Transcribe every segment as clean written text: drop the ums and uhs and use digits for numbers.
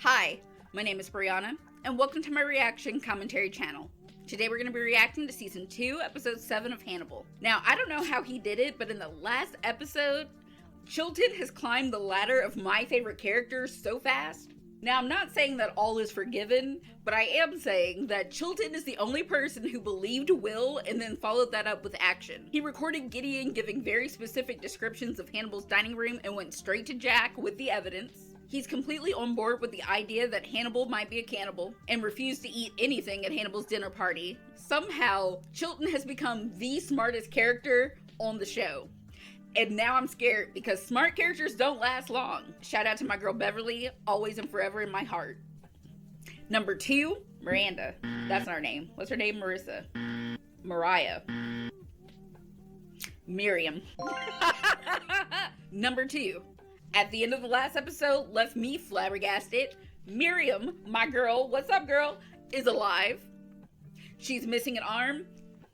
Hi, my name is Brianna, and welcome to my reaction commentary channel. Today we're going to be reacting to Season 2, Episode 7 of Hannibal. Now, I don't know how he did it, but in the last episode, Chilton has climbed the ladder of my favorite characters so fast. Now, I'm not saying that all is forgiven, but I am saying that Chilton is the only person who believed Will and then followed that up with action. He recorded Gideon giving very specific descriptions of Hannibal's dining room and went straight to Jack with the evidence. He's completely on board with the idea that Hannibal might be a cannibal and refused to eat anything at Hannibal's dinner party. Somehow, Chilton has become the smartest character on the show. And now I'm scared because smart characters don't last long. Shout out to my girl Beverly, always and forever in my heart. Number 2, Miranda. That's not her name. What's her name? Marissa. Mariah. Miriam. Number 2. At the end of the last episode, left me flabbergasted. Miriam, my girl, what's up girl, is alive. She's missing an arm.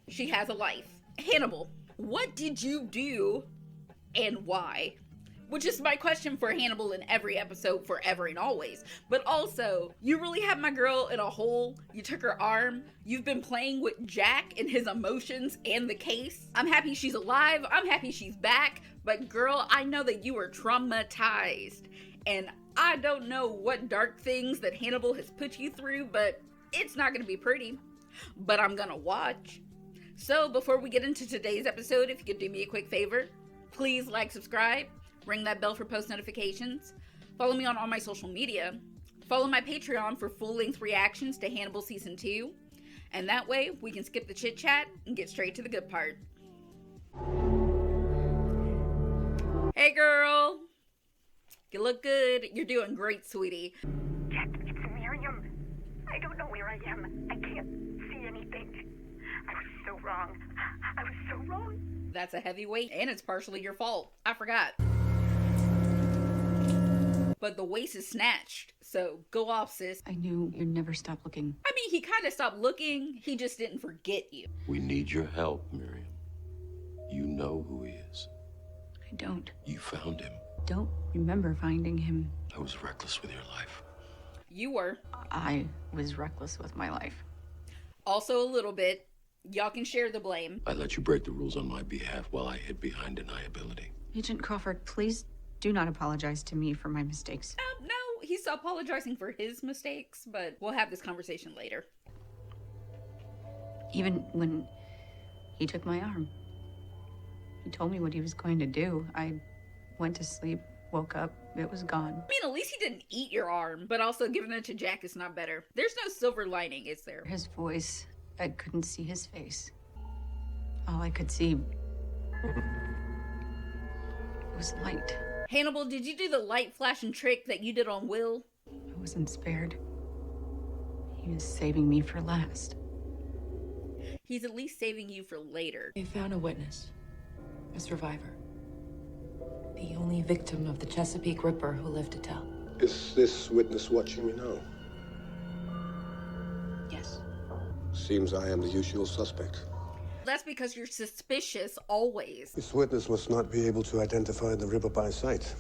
She has a life. Hannibal, what did you do and why? Which is my question for Hannibal in every episode forever and always. But also, you really have my girl in a hole. You took her arm. You've been playing with Jack and his emotions and the case. I'm happy she's alive. I'm happy she's back. But girl, I know that you are traumatized. And I don't know what dark things that Hannibal has put you through, but it's not gonna be pretty. But I'm gonna watch. So before we get into today's episode, if you could do me a quick favor, please like, subscribe, ring that bell for post notifications, follow me on all my social media, follow my Patreon for full-length reactions to Hannibal Season 2, and that way we can skip the chit-chat and get straight to the good part. Hey girl! You look good. You're doing great, sweetie. Jack, it's Miriam. I don't know where I am. I can't see anything. I was so wrong. I was so wrong. That's a heavy weight, and it's partially your fault. I forgot. But the waist is snatched, so go off, sis. I knew you'd never stop looking. I mean, he kind of stopped looking. He just didn't forget you. We need your help, Miriam. You know who he is. I don't. You found him. Don't remember finding him. I was reckless with your life. You were. I was reckless with my life. Also a little bit. Y'all can share the blame. I let you break the rules on my behalf while I hid behind deniability. Agent Crawford, please do not apologize to me for my mistakes. No, he's apologizing for his mistakes, but we'll have this conversation later. Even when he took my arm, he told me what he was going to do. I went to sleep, woke up, it was gone. I mean, at least he didn't eat your arm, but also giving it to Jack is not better. There's no silver lining, is there? His voice, I couldn't see his face. All I could see was light. Hannibal, did you do the light flashing trick that you did on Will? I wasn't spared. He was saving me for last. He's at least saving you for later. They found a witness, a survivor. The only victim of the Chesapeake Ripper who lived to tell. Is this witness watching me now? Yes. Seems I am the usual suspect. That's because you're suspicious always. This witness must not be able to identify the Ripper by sight.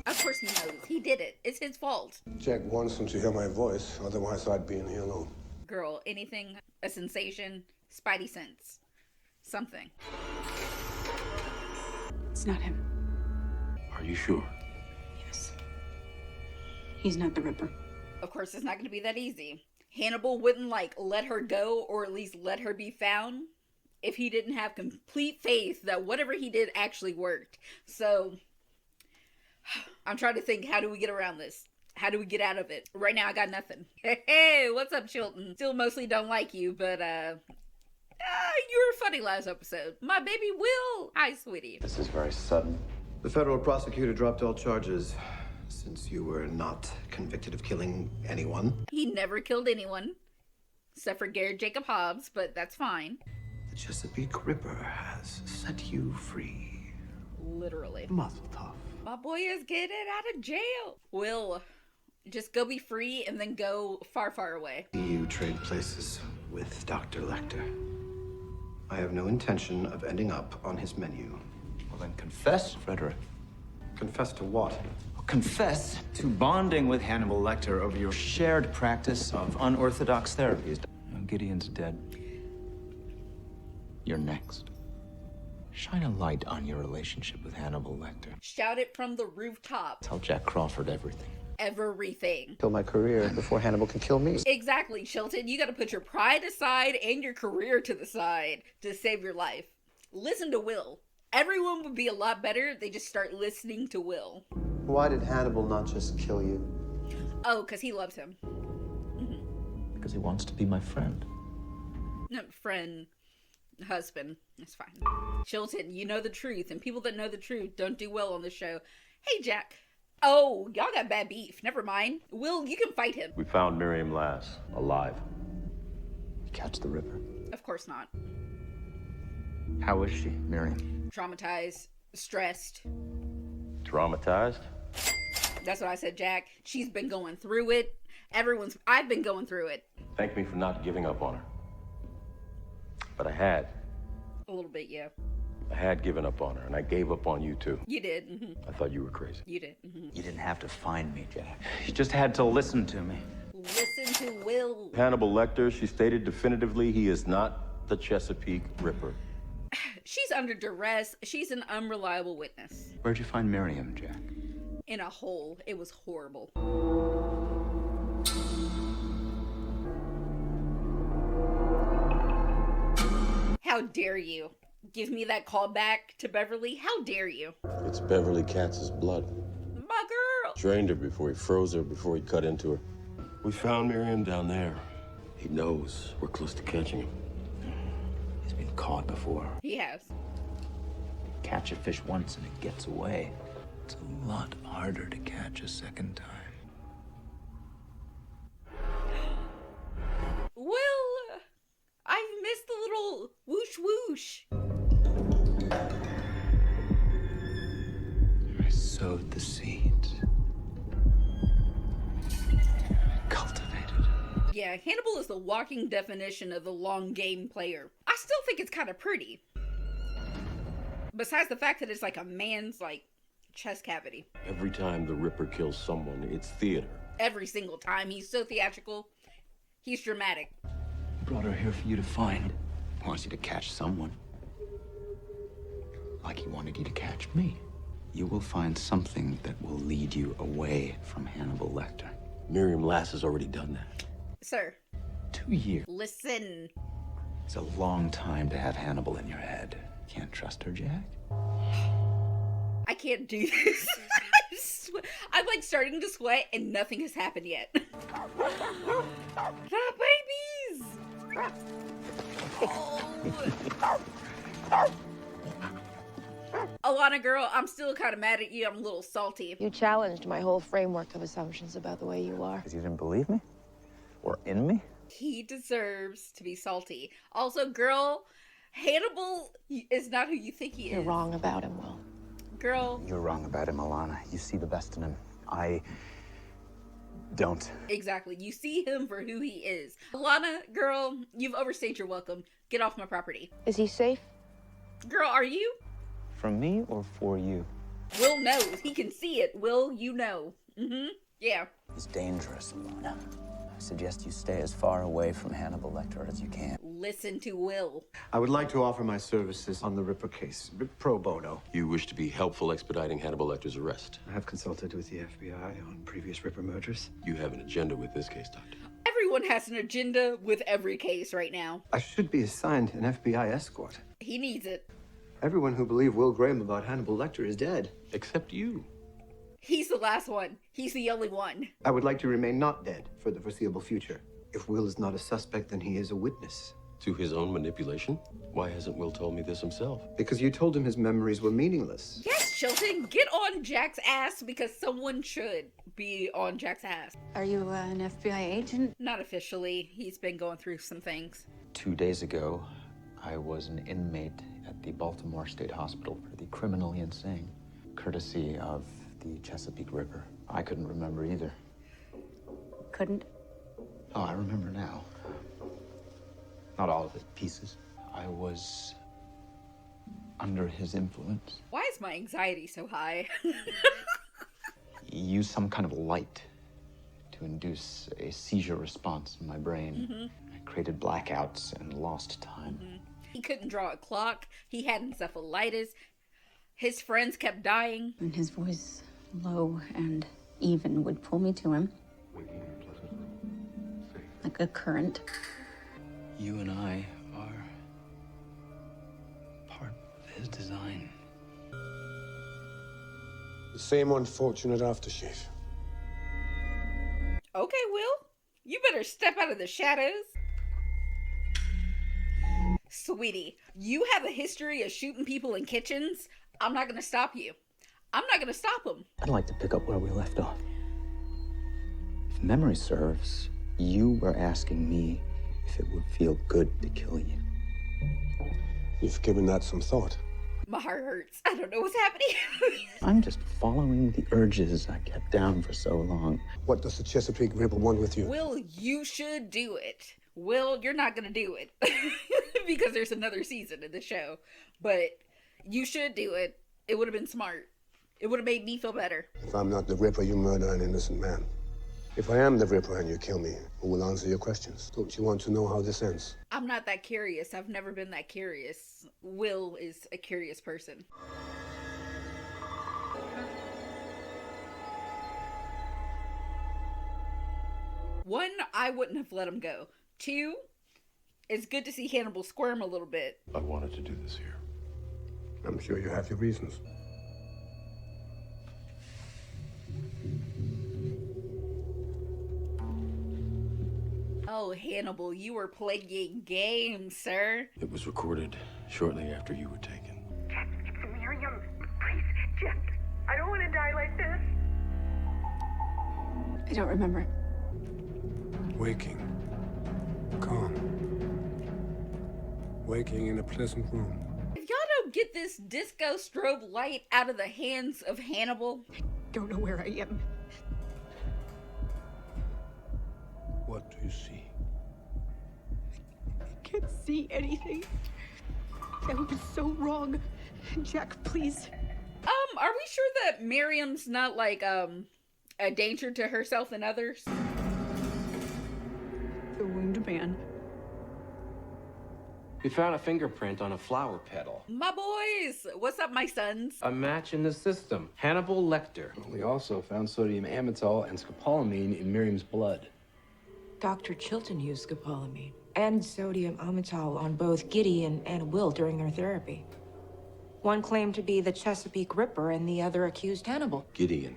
Of course he knows. He did it. It's his fault. Jack wants him to hear my voice, otherwise I'd be in here alone. Girl, anything, a sensation, spidey sense, something. It's not him. Are you sure? Yes. He's not the Ripper. Of course, it's not going to be that easy. Hannibal wouldn't, let her go or at least let her be found if he didn't have complete faith that whatever he did actually worked. So, I'm trying to think, how do we get around this? How do we get out of it? Right now, I got nothing. Hey, what's up, Chilton? Still mostly don't like you, but, you were funny last episode. My baby Will. Hi, sweetie. This is very sudden. The federal prosecutor dropped all charges since you were not convicted of killing anyone. He never killed anyone, except for Garrett Jacob Hobbs, but that's fine. The Chesapeake Ripper has set you free. Literally. Muzzle tough. My boy is getting out of jail. Will, just go be free and then go far, far away. You trade places with Dr. Lecter. I have no intention of ending up on his menu. Well, then confess, Frederick. Confess to what? confess to bonding with Hannibal Lecter over your shared practice of unorthodox therapies. Gideon's dead. You're next. Shine a light on your relationship with Hannibal Lecter. Shout it from the rooftop. Tell Jack Crawford everything. Everything. Kill my career before Hannibal can kill me. Exactly, Chilton. You gotta put your pride aside and your career to the side to save your life. Listen to Will. Everyone would be a lot better if they just start listening to Will. Why did Hannibal not just kill you? Oh, because he loves him. Because he wants to be my friend. No, friend, husband. That's fine. Chilton, you know the truth, and people that know the truth don't do well on the show. Hey, Jack. Oh, y'all got bad beef. Never mind. Will, you can fight him. We found Miriam Lass, alive. You catch the Ripper. Of course not. How is she, Miriam? Traumatized, stressed. Traumatized? That's what I said, Jack. She's been going through it. I've been going through it. Thank me for not giving up on her. But I had. A little bit, yeah. I had given up on her, and I gave up on you too. You did. Mm-hmm. I thought you were crazy. You did. Mm-hmm. You didn't have to find me, Jack. You just had to listen to me. Listen to Will. Hannibal Lecter, she stated definitively he is not the Chesapeake Ripper. She's under duress. She's an unreliable witness. Where'd you find Miriam, Jack? In a hole. It was horrible. How dare you? Give me that call back to Beverly? How dare you? It's Beverly Katz's blood. My girl! Drained her before he froze her, before he cut into her. We found Miriam down there. He knows we're close to catching him. He's been caught before. He has. Catch a fish once and it gets away. It's a lot harder to catch a second time. Will! I've missed the little whoosh whoosh. I sowed the seeds. Cultivated. Yeah, Hannibal is the walking definition of the long game player. I still think it's kind of pretty. Besides the fact that it's like a man's, chest cavity. Every time the Ripper kills someone, it's theater. Every single time. He's so theatrical. He's dramatic. Brought her here for you to find. He wants you to catch someone. Like he wanted you to catch me. You will find something that will lead you away from Hannibal Lecter. Miriam Lass has already done that. Sir. 2 years. Listen. It's a long time to have Hannibal in your head. Can't trust her, Jack? I can't do this. I'm starting to sweat and nothing has happened yet. The babies! Alana, girl, I'm still kind of mad at you. I'm a little salty. You challenged my whole framework of assumptions about the way you are. Because you didn't believe me? Or in me? He deserves to be salty. Also, girl, Hannibal is not who you think he is. You're wrong about him, Will. Girl. You're wrong about him, Alana. You see the best in him. I don't. Exactly. You see him for who he is. Alana, girl, you've overstayed your welcome. Get off my property. Is he safe? Girl, are you? From me or for you? Will knows. He can see it. Will, you know. Mm-hmm. Yeah. He's dangerous, Alana. I suggest you stay as far away from Hannibal Lecter as you can. Listen to Will. I would like to offer my services on the Ripper case, pro bono. You wish to be helpful expediting Hannibal Lecter's arrest. I have consulted with the FBI on previous Ripper murders. You have an agenda with this case, Doctor. Everyone has an agenda with every case right now. I should be assigned an FBI escort. He needs it. Everyone who believed Will Graham about Hannibal Lecter is dead. Except you. He's the last one. He's the only one. I would like to remain not dead for the foreseeable future. If Will is not a suspect, then he is a witness. To his own manipulation? Why hasn't Will told me this himself? Because you told him his memories were meaningless. Yes, Chilton, get on Jack's ass because someone should be on Jack's ass. Are you an FBI agent? Not officially. He's been going through some things. 2 days ago, I was an inmate at the Baltimore State Hospital for the criminally insane, courtesy of the Chesapeake Ripper. I couldn't remember either. Couldn't? Oh, I remember now. Not all of it, pieces. I was under his influence. Why is my anxiety so high? used some kind of light to induce a seizure response in my brain. I created blackouts and lost time. He couldn't draw a clock. He had encephalitis. His friends kept dying. And his voice, low and even, would pull me to him. Like a current. You and I are part of his design. The same unfortunate aftershave. Okay, Will. You better step out of the shadows. Sweetie, you have a history of shooting people in kitchens. I'm not gonna stop you. I'm not gonna stop him. I'd like to pick up where we left off. If memory serves, you were asking me if it would feel good to kill you. You've given that some thought. My heart hurts. I don't know what's happening. I'm just following the urges I kept down for so long. What does the Chesapeake Ripper want with you? Will, you should do it. Will, you're not gonna do it. Because there's another season of the show. But you should do it. It would have been smart. It would have made me feel better. If I'm not the Ripper, you murder an innocent man. If I am the Ripper and you kill me, who will answer your questions? Don't you want to know how this ends? I'm not that curious. I've never been that curious. Will is a curious person. One, I wouldn't have let him go. Two, it's good to see Hannibal squirm a little bit. I wanted to do this here. I'm sure you have your reasons. Oh, Hannibal, you were playing games, sir. It was recorded shortly after you were taken. Jet, it's Miriam. Please, Jet. I don't want to die like this. I don't remember. Waking. Calm. Waking in a pleasant room. If y'all don't get this disco strobe light out of the hands of Hannibal, Don't know where I am. What do you see? I can't see anything. That would be so wrong. Jack, please. are we sure that Miriam's not like a danger to herself and others? The wounded man. We found a fingerprint on a flower petal. My boys, what's up, my sons? A match in the system. Hannibal Lecter. We also found sodium amytal and scopolamine in Miriam's blood. Dr. Chilton used scopolamine and sodium amytal on both Gideon and Will during their therapy. One claimed to be the Chesapeake Ripper and the other accused Hannibal. Gideon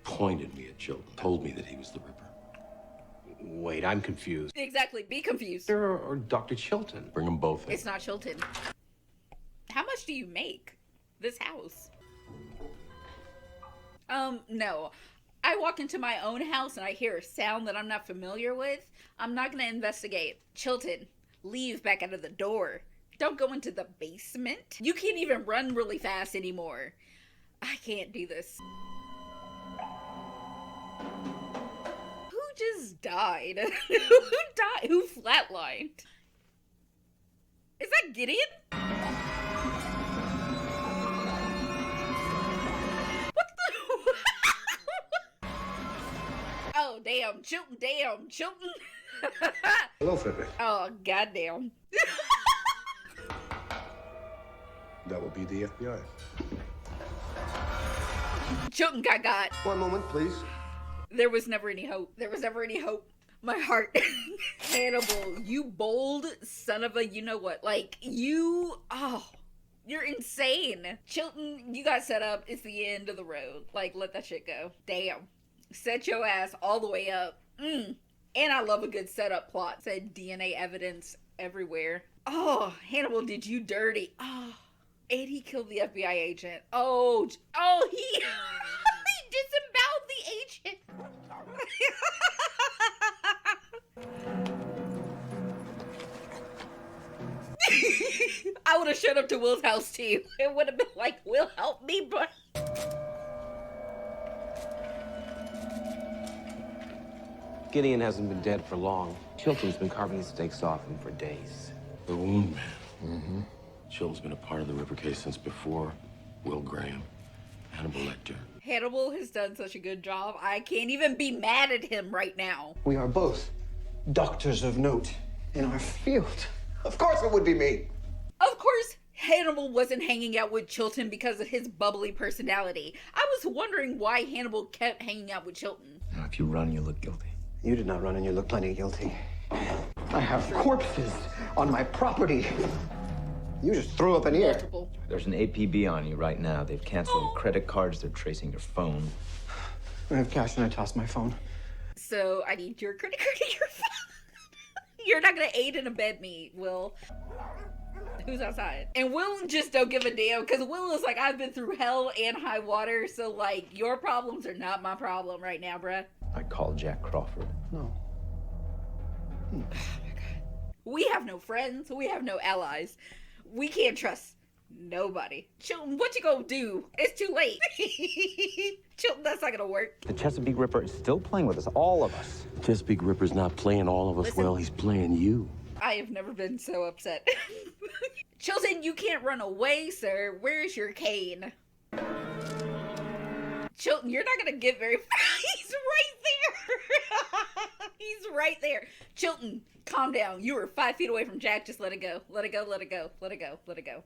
pointed me at Chilton, told me that he was the Ripper. Wait, I'm confused. Exactly, be confused. Or Dr. Chilton. Bring them both in. It's not Chilton. How much do you make this house? No. I walk into my own house and I hear a sound that I'm not familiar with. I'm not gonna investigate. Chilton, leave back out of the door. Don't go into the basement. You can't even run really fast anymore. I can't do this. Who just died? Who died? Who flatlined? Is that Gideon? What the? Oh, damn. Chilton, damn. Chilton. Hello, Frederick. Oh, goddamn. That will be the FBI. Chilton got. One moment, please. There was never any hope. There was never any hope. My heart. Hannibal, you bold son of a you-know-what. Like, you're insane. Chilton, you got set up. It's the end of the road. Like, let that shit go. Damn. Set your ass all the way up. And I love a good setup plot. Said DNA evidence everywhere. Oh, Hannibal did you dirty. Oh, and he killed the FBI agent. Oh, he... he disemboweled the agent. I would have showed up to Will's house too. It would have been like, Will, help me, but... Gideon hasn't been dead for long. Chilton's been carving his steaks off him for days. The wound man. Mm-hmm. Chilton's been a part of the Ripper case since before Will Graham. Hannibal Lecter. Hannibal has done such a good job. I can't even be mad at him right now. We are both doctors of note in our field. Of course it would be me. Of course, Hannibal wasn't hanging out with Chilton because of his bubbly personality. I was wondering why Hannibal kept hanging out with Chilton. Now, if you run, you look guilty. You did not run and you look plenty guilty. I have corpses on my property. You just threw up an ear. Multiple. There's an APB on you right now. They've canceled credit cards. They're tracing your phone. I have cash and I tossed my phone. So I need your credit card and your phone. You're not gonna aid and abet me, Will. Who's outside? And Will just don't give a damn, because Will is like, I've been through hell and high water, so like, your problems are not my problem right now, bruh. I called Jack Crawford. No. Oh my god. We have no friends. We have no allies. We can't trust nobody. Chilton, what you gonna do? It's too late. Chilton, that's not gonna work. The Chesapeake Ripper is still playing with us, all of us. Chesapeake Ripper's not playing all of us. Listen. Well, he's playing you. I have never been so upset. Chilton, you can't run away, sir. Where's your cane? Chilton, you're not gonna get very far. He's right there. He's right there. Chilton, calm down. You are 5 feet away from Jack. Just let it go. Let it go, let it go, let it go, let it go.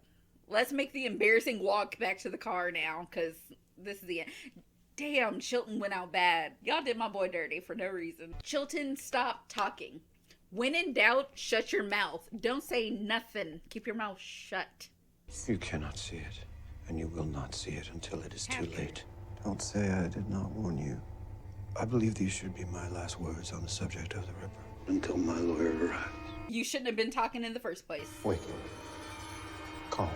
Let's make the embarrassing walk back to the car now, because this is the end. Damn, Chilton went out bad. Y'all did my boy dirty for no reason. Chilton, stop talking. When in doubt, shut your mouth. Don't say nothing. Keep your mouth shut. You cannot see it, and you will not see it until it is too late. Don't say I did not warn you. I believe these should be my last words on the subject of the Ripper until my lawyer arrives. You shouldn't have been talking in the first place. Waking. Calm.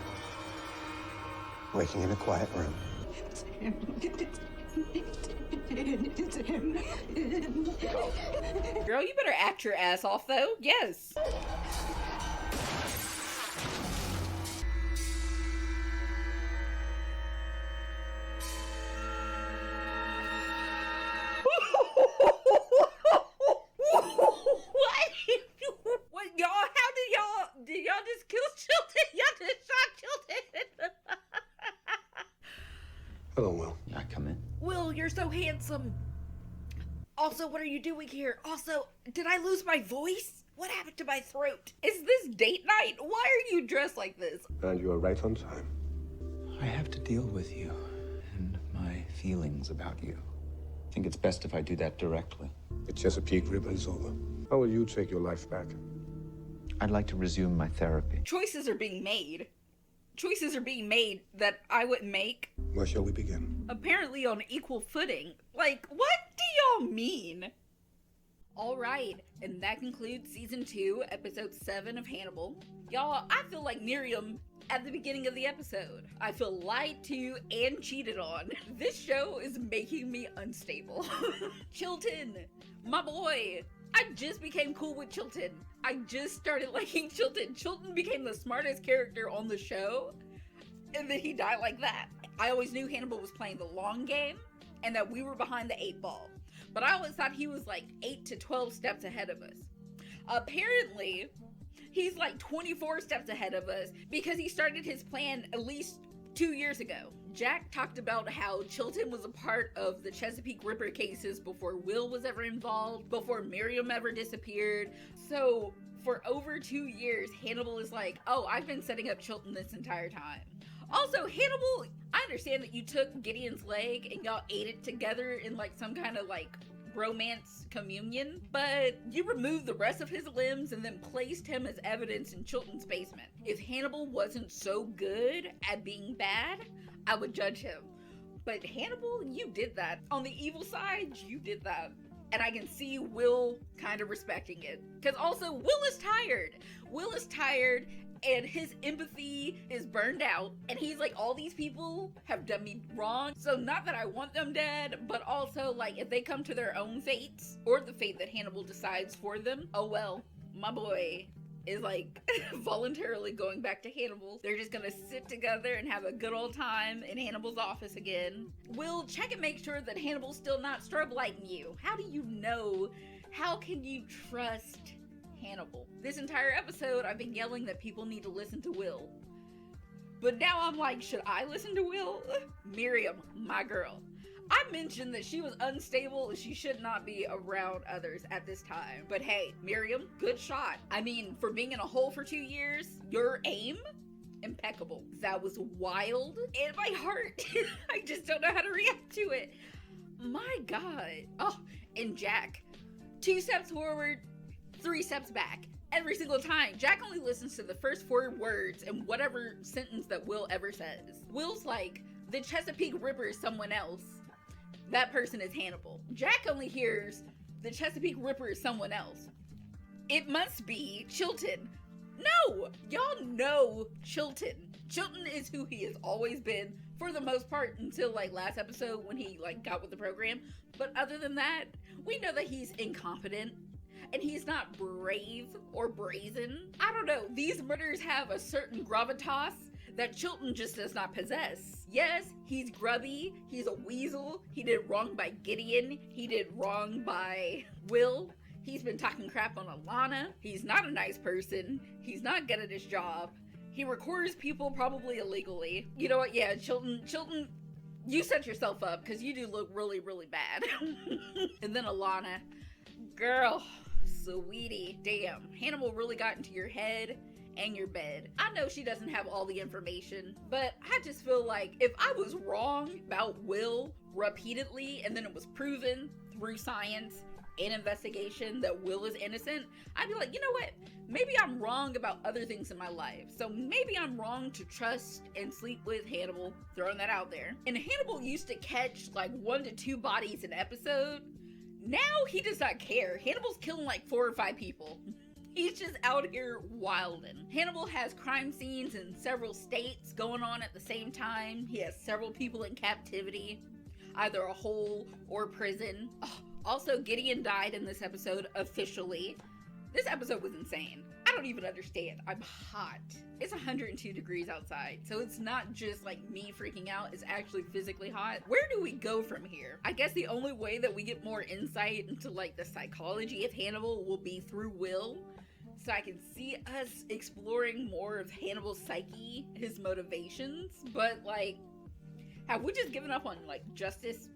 Waking in a quiet room. It's him. It's him. Girl, you better act your ass off, though. Yes. What, y'all? How did y'all just kill Chilton? Y'all just shot Chilton. Hello, Will. I come in. Will, you're so handsome. Also, what are you doing here? Also, did I lose my voice? What happened to my throat? Is this date night? Why are you dressed like this? And you are right on time. I have to deal with you and my feelings about you. I think it's best if I do that directly. The Chesapeake Ripper is over. How will you take your life back? I'd like to resume my therapy. Choices are being made. Choices are being made that I wouldn't make. Where shall we begin? Apparently on equal footing. Like, what do y'all mean? Alright, and that concludes Season 2, Episode 7 of Hannibal. Y'all, I feel like Miriam at the beginning of the episode. I feel lied to and cheated on. This show is making me unstable. Chilton, my boy. I just became cool with Chilton. I just started liking Chilton. Chilton became the smartest character on the show, and then he died like that. I always knew Hannibal was playing the long game, and that we were behind the 8 ball. But I always thought he was like 8 to 12 steps ahead of us. Apparently, he's like 24 steps ahead of us because he started his plan at least 2 years ago. Jack talked about how Chilton was a part of the Chesapeake Ripper cases before Will was ever involved, before Miriam ever disappeared. So for over 2 years, Hannibal is like, oh, I've been setting up Chilton this entire time. Also, Hannibal, I understand that you took Gideon's leg and y'all ate it together in like some kind of like romance communion, but you removed the rest of his limbs and then placed him as evidence in Chilton's basement. If Hannibal wasn't so good at being bad, I would judge him. But Hannibal, you did that. On the evil side, you did that. And I can see Will kind of respecting it. Because also, Will is tired. Will is tired and his empathy is burned out. And he's like, all these people have done me wrong. So not that I want them dead, but also like if they come to their own fates or the fate that Hannibal decides for them, oh well, my boy is like voluntarily going back to Hannibal. They're just gonna sit together and have a good old time in Hannibal's office again. Will, check and make sure that Hannibal's still not strobe lighting you. How do you know? How can you trust Hannibal? This entire episode, I've been yelling that people need to listen to Will. But now I'm like, should I listen to Will? Miriam, my girl. I mentioned that she was unstable and she should not be around others at this time. But hey, Miriam, good shot. I mean, for being in a hole for 2 years, your aim, impeccable. That was wild. And my heart, I just don't know how to react to it. My God. Oh, and Jack, 2 steps forward, 3 steps back. Every single time. Jack only listens to the first 4 words in whatever sentence that Will ever says. Will's like, the Chesapeake Ripper is someone else. That person is Hannibal. Jack only hears, the Chesapeake Ripper is someone else. It must be Chilton. No! Y'all know Chilton. Chilton is who he has always been, for the most part, until like last episode when he like got with the program. But other than that, we know that he's incompetent. And he's not brave or brazen. I don't know. These murders have a certain gravitas that Chilton just does not possess. Yes, he's grubby. He's a weasel. He did wrong by Gideon. He did wrong by Will. He's been talking crap on Alana. He's not a nice person. He's not good at his job. He records people probably illegally. You know what? Yeah, Chilton, you set yourself up because you do look really, really bad. And then Alana, girl, sweetie, damn, Hannibal really got into your head and your bed. I know she doesn't have all the information, but I just feel like if I was wrong about Will repeatedly and then it was proven through science and investigation that Will is innocent, I'd be like, you know what? Maybe I'm wrong about other things in my life. So maybe I'm wrong to trust and sleep with Hannibal, throwing that out there. And Hannibal used to catch like 1 to 2 bodies an episode. Now he does not care. Hannibal's killing like 4 or 5 people. He's just out here wilding. Hannibal has crime scenes in several states going on at the same time. He has several people in captivity, either a hole or prison. Oh, also, Gideon died in this episode officially. This episode was insane. I don't even understand. I'm hot. It's 102 degrees outside, so it's not just like me freaking out, it's actually physically hot. Where do we go from here? I guess the only way that we get more insight into like the psychology of Hannibal will be through Will. So I can see us exploring more of Hannibal's psyche, his motivations, but like, have we just given up on like justice?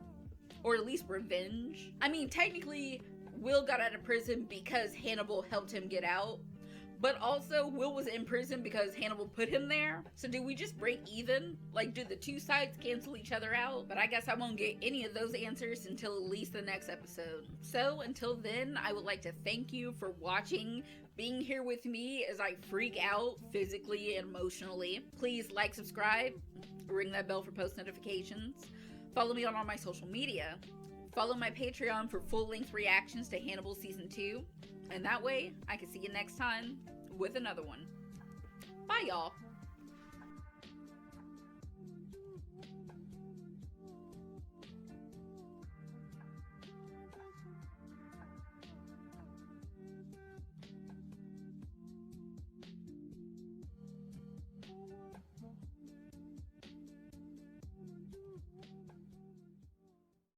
Or at least revenge? I mean, technically, Will got out of prison because Hannibal helped him get out. But also, Will was in prison because Hannibal put him there. So do we just break even? Like, do the 2 sides cancel each other out? But I guess I won't get any of those answers until at least the next episode. So until then, I would like to thank you for watching, being here with me as I freak out physically and emotionally. Please like, subscribe, ring that bell for post notifications. Follow me on all my social media. Follow my Patreon for full-length reactions to Hannibal Season 2. And that way, I can see you next time with another one. Bye, y'all.